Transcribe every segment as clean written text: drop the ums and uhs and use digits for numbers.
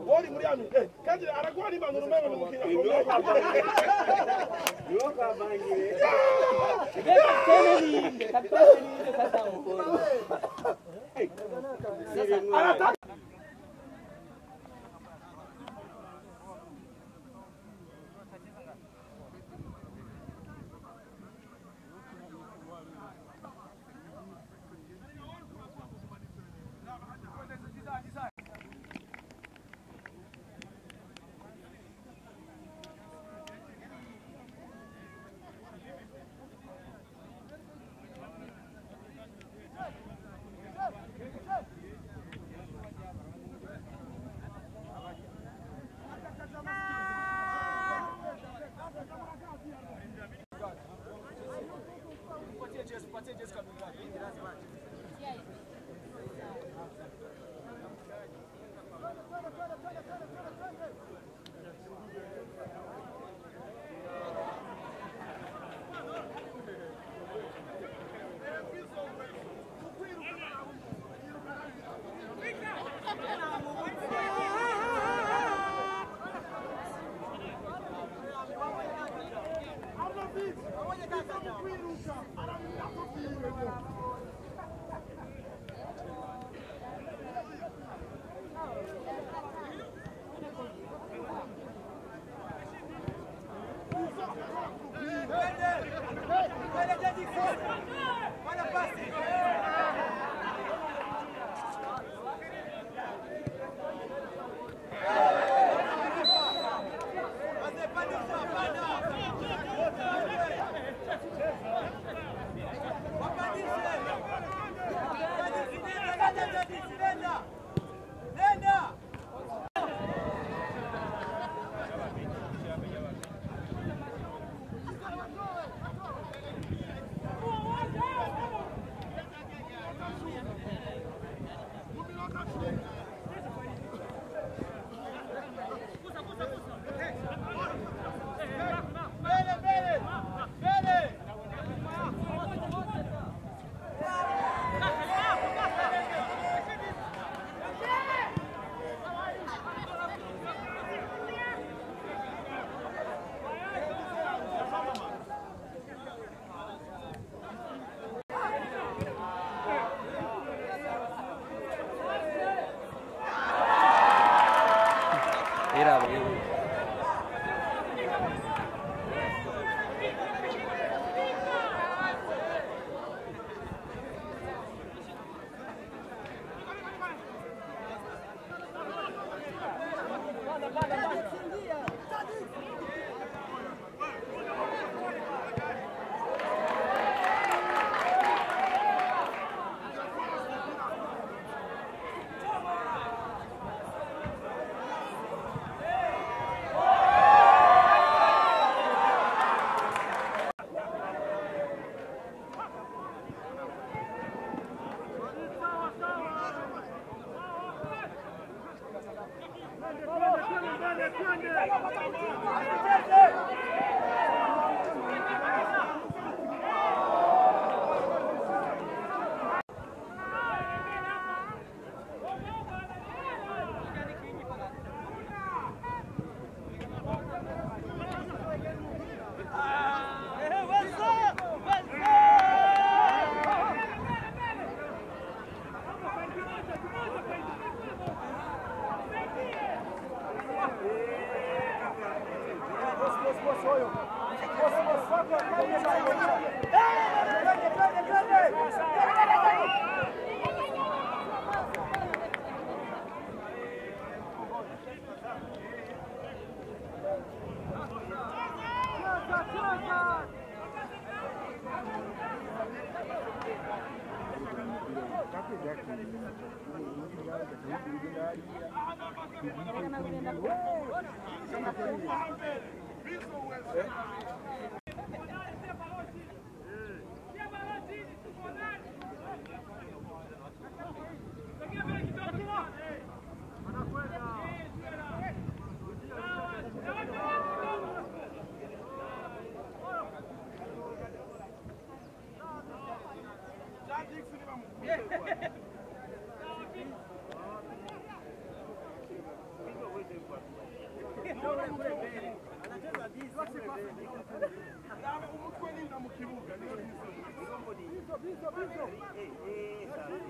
Wali muriano, kandi aragwa ni bantu rumwe mu mukino. Yoka bangire.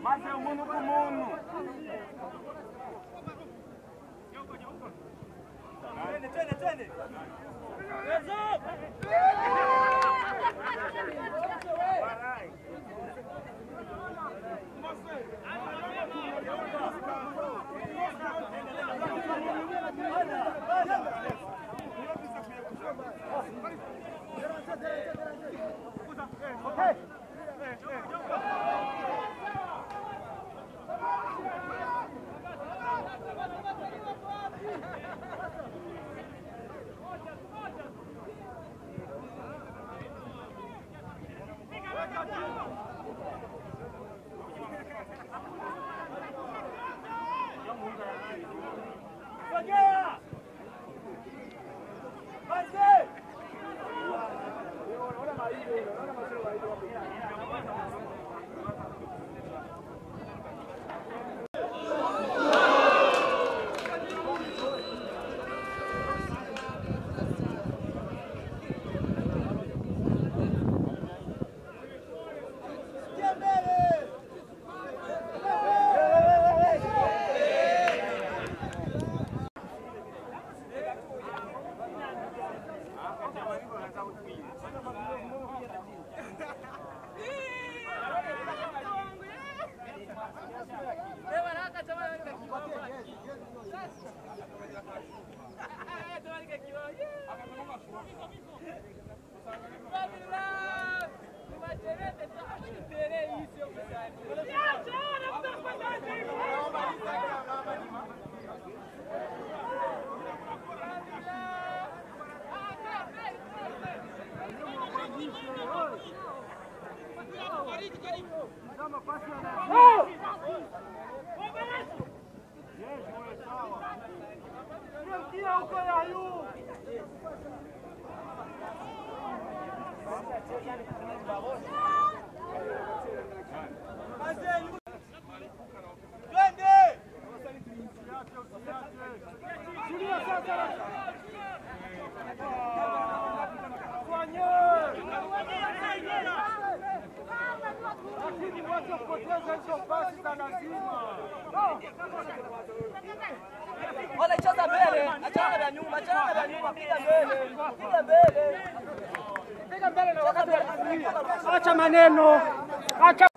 Mas é o mundo com o mundo. Twende. Olha, cheza mbele, achana na nyuma, piga mbele. Piga mbele na wakati acha maneno. Acha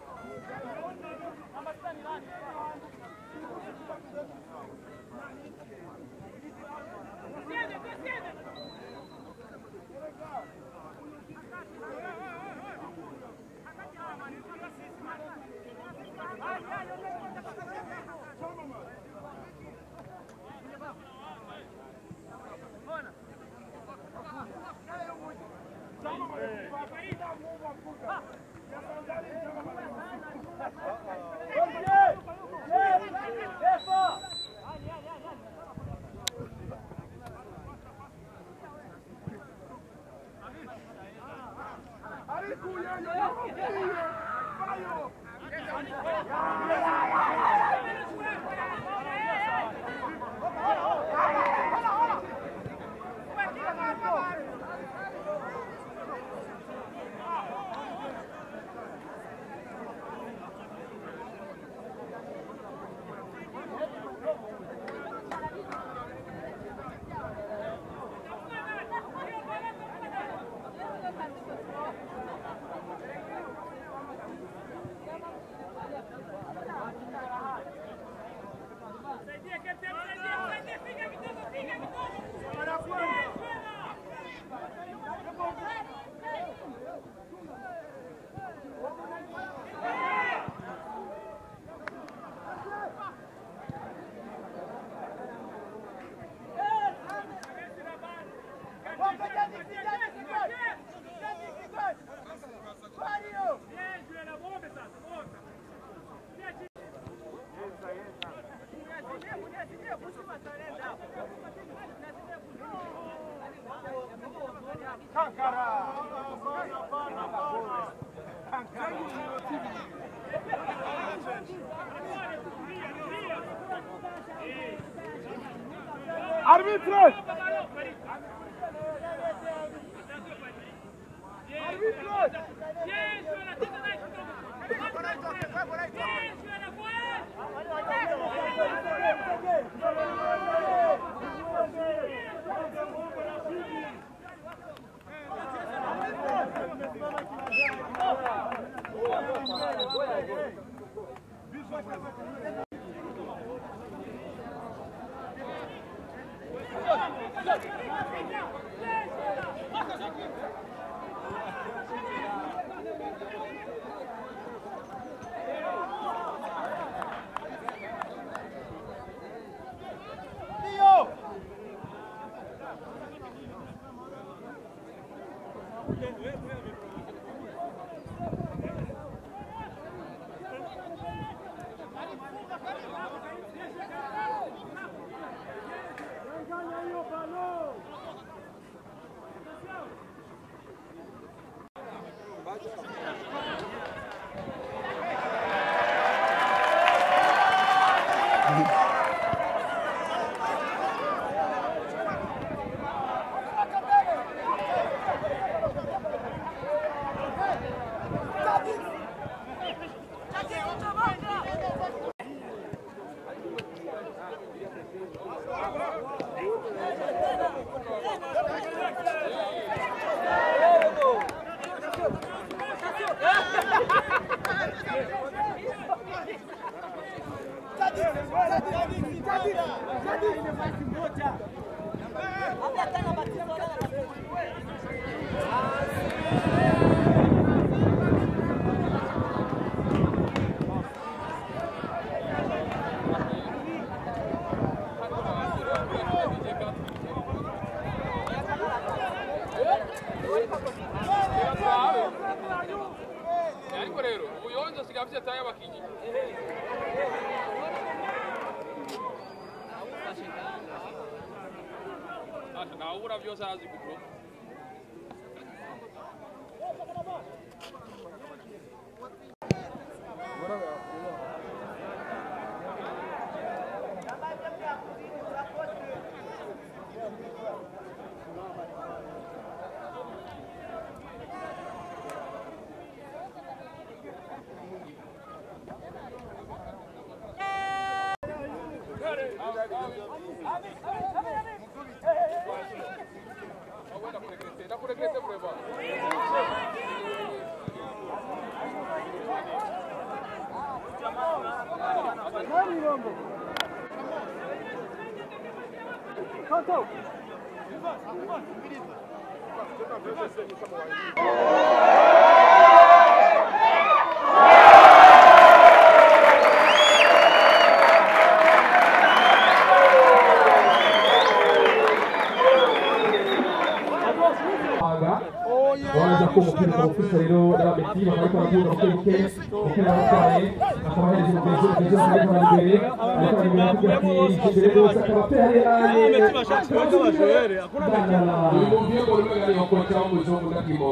Arbitre! Wajya kumukira ofisa rero n'abametiri bariko barabyuka bukebuke bakira batwaye akaba hari ikintu cyose ari imbere ariko ari imbere kugira ati imbere rwose akaba ateye ametti bashaka bajere akora ibyo ngo ari bakora mu zongo ndakimo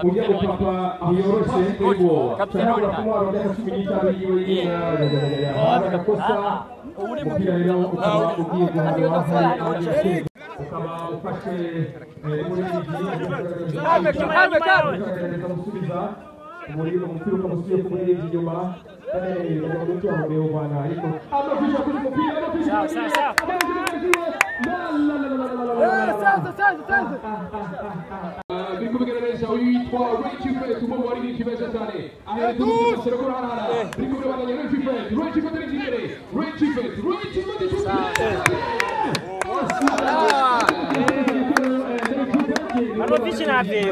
ujya gupapa biyoroshe ngo cyangwa kumara ndakashimi n'itabi yiwe agakosa umupira rero ukaba ugiye guhana ukaba ufashe muri iki umupira ukamusubiye ku muri iki nyuma umutima mubeo bwana ariko amafisha kuri mupira bikubigaragaza uyitwa Richifet umwe wari n'ikibazo cyane ahereza umusoro ko harara bikubigaragaza Richifet Allo vicino a te.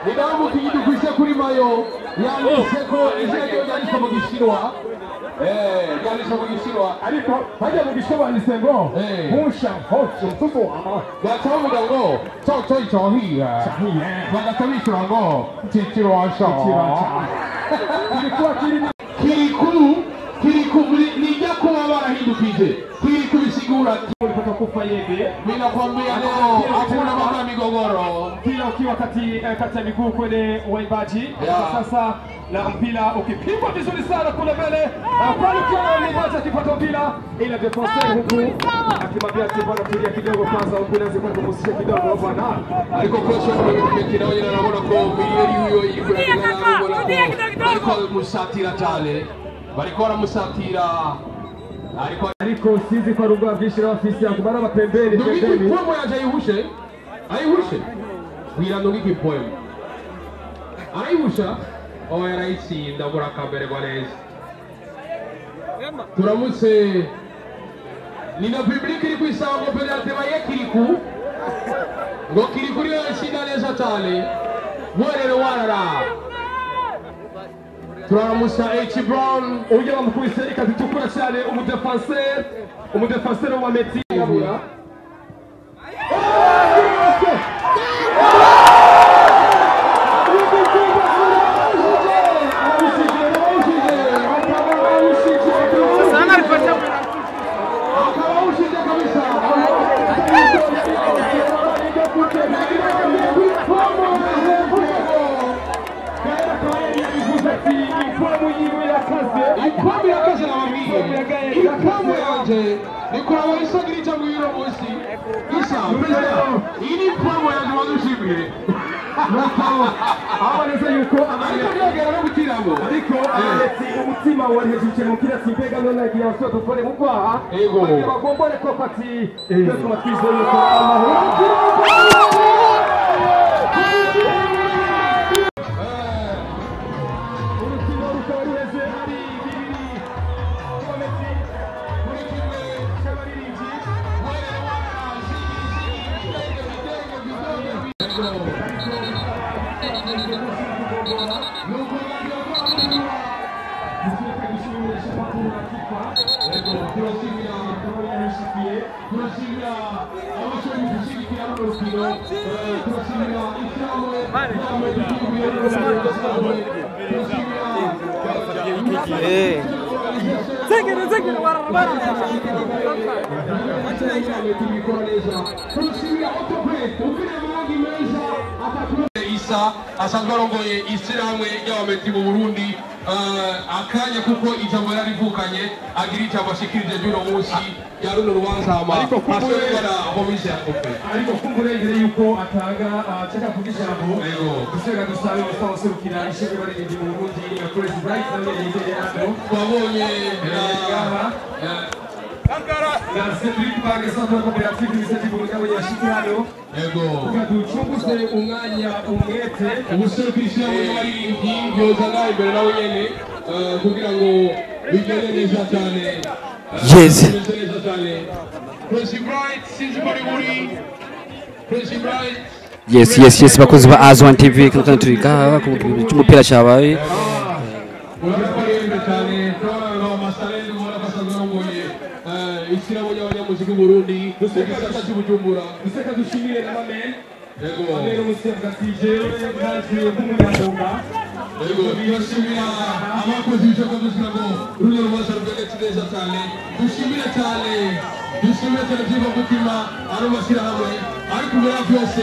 Nidamu kijitu kuisha kuri mayo yani seko izego yalisha mugishirwa yalisha mugishirwa ariko hajya mugishirwa nisengo musha hotso tuko gachamuga ngo toto ichohia bagatabishura ngo chichiro asho ilikuwa kiri nijya kuba barahindukije kwiri kubisigura ulipata kufa yeye. Mimi nakwambia leo hakuna mambo migogoro. Mpira ukiwa kati ya miguu kwenye waibaji. Sasa na mpira ukipigwa vizuri sana kule mbele. Pale kwa mwibaji akipata mpira ila defense huku akimwambia bwana tulia kidogo kwanza, huku lazima kumusisha kidogo bwana. Aliko kocha mwenye na naona kwa milioni huyo alikuwa musatira tale. Barikora musatira ariko sizi kwa rugo avishira ofisi yangu bara mapembeni pembeni. Pomo yaje ayihushe wirando ngiki pomo ayihusha oya raisi ndabura kambere kwa neza turamutse nina public iri kwisaba ngo penalty bayekiriku ngo kirikuri yashinda neza cyane mwerere warara turamusa H Brown uje bamukubise ikazitukura cyane umudefenseur wa Meti yabura Ikwami yakaze na wabwiye ikwami yanje nikora waisagiri cyangwa yiro munsi isa ini ikwami yanje wadushimire abaneza yuko abagera no gutiramo ariko abaleti umutima wari hejuru mu kira simpega none agiye asoto kore mu kwaha ego bagombore ko pati cyo matwizo yuko amahoro Isa asanzwe arongoye ishyirahamwe ry'abameti mu Burundi akanya kuko ijambo yarivukanye agira ijambo ashikirije ry'uno munsi ya runo rubanza ashobora komisiyo ya kope ariko kumurengere yuko atanga chaka kugijambo gusega dusabe gusabasurukira ishuri barindi mu Burundi ya Praise Bright na yeye yabo twabonye na Cedric Bange Centre Coopérative Initiative Mugabo yashikirano ukaducunguse umwanya umwete ubuserukisha muri yoza nawe imbere nawe nyene kugira ngo bigende neza cyane yes bakozi ba Azwan TV kandi turika ku mupira cyabaye ishyirahamwe ry'abanyamuziki mu Burundi duseka cy'Ubujumbura duseka dushimire na mamen amero musevgatije naje nk'umunyamwuga birashimira abakozi b'ishyaka dushyira ngo runo rubanza rwegetse neza cyane dushimire cyane by'iva mutima ari amashyirahamwe ariko mbere ya byose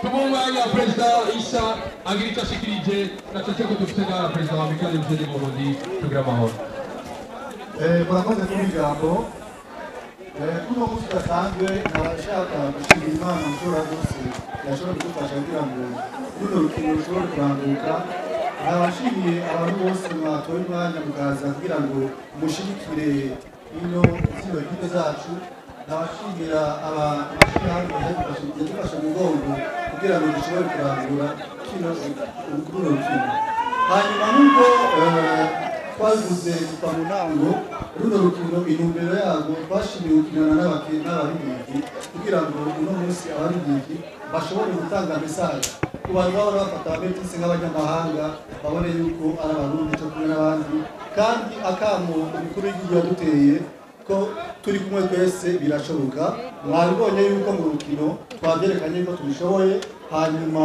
Tumumwanya Perezida Isa agira icyo ashikirije na cyo dufite na Perezida wa Mikali Mzee Burundi tugira amahoro. Murakoze kumijambo. Kuno munsi udasanzwe nabashaka gushimira Imana mushobora rwose yashobora kudufasha kugira ngo runo rukino rushobore kuranguka. Nabashimiye abantu bose mwatoye umwanya mukaza kugira ngo mushigikire ino zino ekipe zacu. Nabashimira abashyirahamwe yadufasha mu mugongo kugira ngo dushobore kurangura runo rukino. Hanyuma nk'uko nabivuze kuva mu ntango runo rukino intumbero yarwo twashimiye gukinana n'abaririmbyi kugira ngo uno munsi abaririmbyi bashobore gutanga mesaje ku bantu bahora bafata abametisi nk'abanyamahanga babone yuko ari abarundi cyo kumwe n'abandi kandi akamo umukuru w'igihugu yaduteye ko turi kumwe twese birashoboka mwabibonye yuko mu rukino twabyerekanye ko tubishoboye hanyuma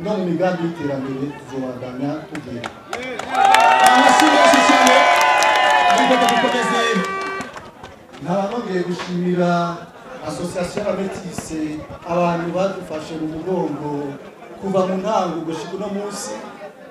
no mu migambi y'iterambere tuzobandanya tugenda ntabangongeye gushimira association y'abametise abantu badufashe mu mugongo kuva mu ntango gushika uno munsi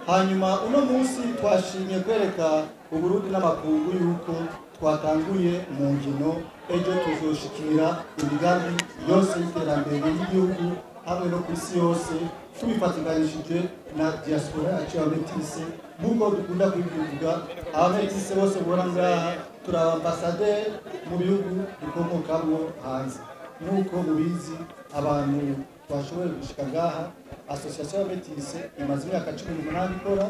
hanyuma uno munsi twashimye kwereka Uburundi n'amakungu yuko twatanguye mu ngino ejo tuzoshikira imigambi yose y'iterambere y'igihugu hamwe no ku isi yose tubifatanganishije na diaspora yacu y'abametise nk'uko dukunda kubivuga abametise bose mubona ngaha turi abambasaderi mu bihugu dukomokamwo hanze nk'uko mubizi abantu twashoboye gushika ngaha association y'abametise imaze imyaka 18 ikora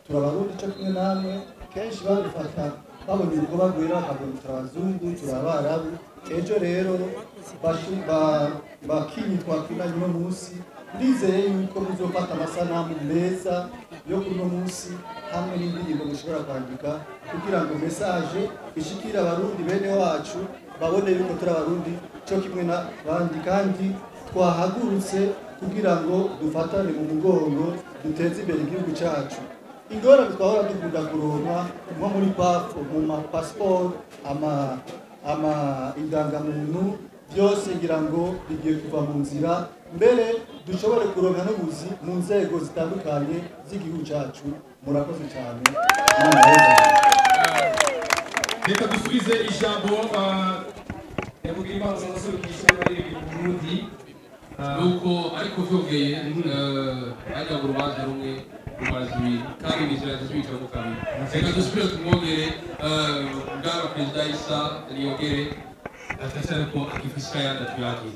turabarundi cyo kumwe namwe kenshi babifata babona ibikorwa gwera bakabona turabazungu turabarabu ejo rero bakinyi twakinanye uno munsi ndizeye yuko muzofata amasanamu meza yo kuri uno munsi hamwe n'indirimbo mushobora kwandika kugira ngo message ishikire abarundi bene wacu babone yuko turi abarundi cyo kimwe n'abandi kandi twahagurutse kugira ngo dufatane mu mugongo duteze imbere igihugu cyacu ingorane twahora dukunda kuronka nko muri mu mapasiporo ama indangamuntu byose ngira ngo bigiye kuva mu nzira mbere dushobore kuronka n'ubuzi mu nzego zitandukanye z'igihugu cyacu murakoze cyane reka dusubize ijambo yavuga imbazo z'urukisho bari mu Burundi nuko ariko vyogeye ajya mu rubanza rumwe rwazwi kandi bizira zisubira mu kabiri reka dusubire tumwongere bwana perezida Issa Niyongere atashara ko akifisha yanda tuyaki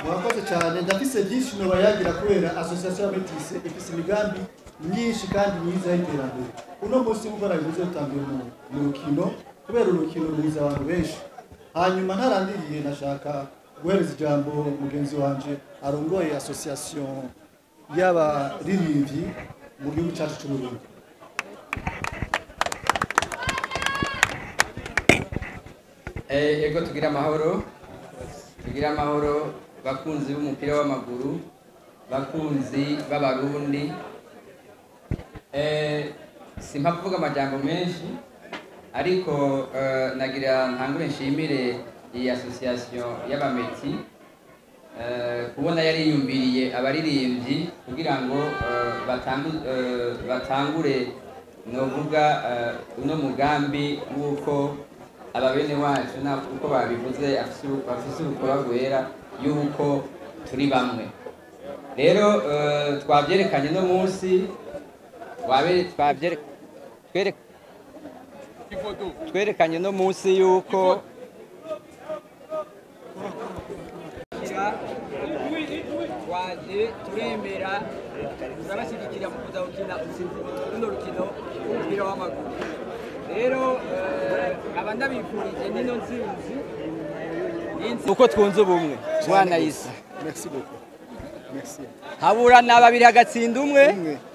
murakoze cyane ndafise byinshi no bayagira kubera association y'abametise ifise imigambi myinshi kandi myiza y'iterambere uno munsi mukora bivuze utangiye mu rukino kubera urukino ruza abantu benshi hanyuma ntarandiriye nashaka guhereza ijambo mugenzi wanje arongoye association y'abaririmbyi mu gihugu cyacu cy'u Burundi ego tugira amahoro bakunzi b'umupira w'amaguru bakunzi b'abarundi simpa kuvuga amajambo menshi ariko nagira ntangure nshimire iyi association y'abameti kubona yariyumviriye abaririmbyi kugira ngo batangure novuga uno mugambi w'uko ababene wacu uko babivuze afise urukora rwera y'uko turi bamwe rero twabyerekanye no munsi twerekanye no munsi y'uko waje turemera turabashyigikira mu kuza gukina runo rukino rw'umupira w'amaguru rero aba ndabifurije nino nsinzi uko twunze ubumwe mwana Issa merci beaucoup merci habura n'ababiri hagatsinda umwe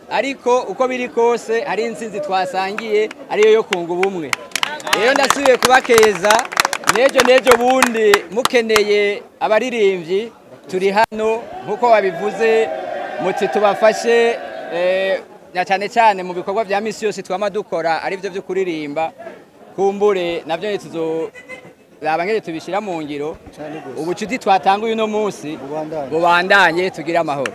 ariko uko biri kose hari insinzi twasangiye ariyo yo kunga ubumwe rero ndasubiye kubakeza nejo bundi mukeneye abaririmbyi turi hano nkuko babivuze muti tubafashe na cyane mu bikorwa bya misi yose twama dukora ari byo byo kuririmba kumbure navyo tuzoraba tubishira mu ngiro ubucuti twatanguye uno munsi bubandanye tugira amahoro.